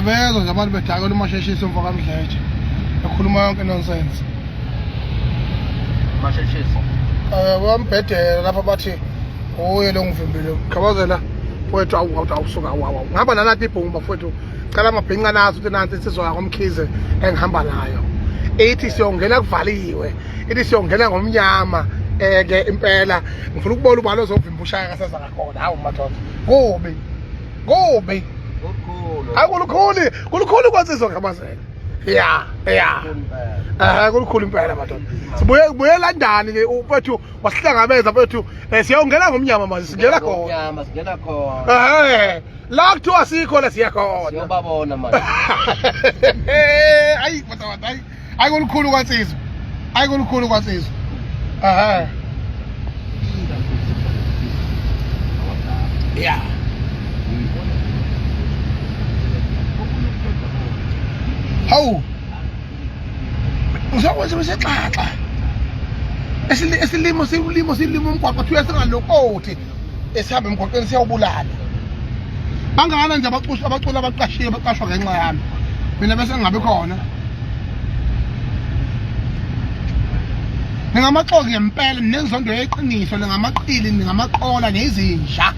Ngiyabezwa nje abantu bedakela umasheshiso mfoka Mdletshe. Ekhuluma yonke nonsense. Masheshiso. Wambhedela lapha bathi oye lo ngivimbile. Khabazela wethu awusuka wawa. Ngihamba nanathi ibhumba mfowethu. Cala amabhinqa nazo uthi nansi insizwa yakomkhize engihamba nayo. Ethi siyongena kuvaliwe. Ithi siyongena ngomnyama. Ke impela ngifuna ukubona ubalo ozovimba ushaya kaseza ngakhona. Hawu madoda. Kubi. Kubi. Kulukhulu kwansizwa ngamazela. Ya. Kulukhulu impela madoda. Sibuye landani ke mfethu wasihlangabeza mfethu siyongena ngomnyama manje singena khona. Ngomnyama singena khona. La kuthiwa sikho la siya khona. Siyobabona manje. Hayi madoda hayi kulukhulu kwansizwa. Hayi kulukhulu kwansizwa. Yeah. Hawu. Uzokwenza besexaxa. Esilimo umgwaqo thuya singalokothi. Esihambe emgwaqweni siyawubulala. Bangana nje abacula abaqashiwe baqashwa ngenxa yami. Mina bese ngingabe khona. Ningamaxoki ngempela nenzondo yeqiniso ningamaqili ningamaqola nezinja.